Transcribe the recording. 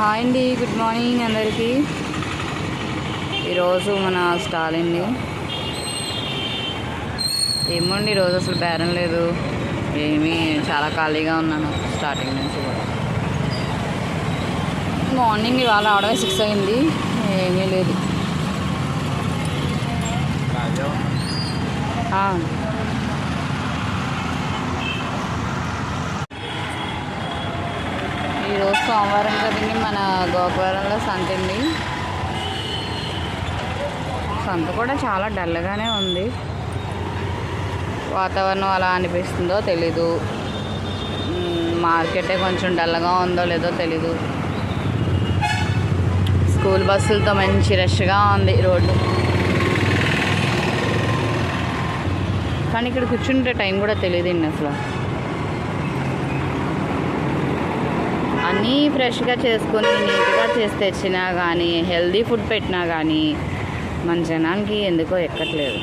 Hi అండి, good morning అందరికీ. ఈరోజు మన స్టాల్ అండి. ఏమోండి ఈరోజు అసలు బేరం లేదు, ఏమీ చాలా ఖాళీగా ఉన్నాను స్టార్టింగ్ నుంచి కూడా. మార్నింగ్ ఇవాళ రావడమే 6 అయింది, ఏమీ లేదు. ఈరోజు సోమవారం కదండి, మన గోకవరంలో సంత అండి. సంత కూడా చాలా డల్గానే ఉంది. వాతావరణం అలా అనిపిస్తుందో తెలీదు, మార్కెటే కొంచెం డల్గా ఉందో లేదో తెలీదు. స్కూల్ బస్సులతో మంచి రష్గా ఉంది రోడ్డు, కానీ ఇక్కడ కూర్చుంటే టైం కూడా తెలియదండి అసలు. అన్నీ ఫ్రెష్గా చేసుకొని నీట్గా చేసి తెచ్చినా కానీ, హెల్దీ ఫుడ్ పెట్టినా కానీ మన జనానికి ఎందుకో ఎక్కట్లేదు.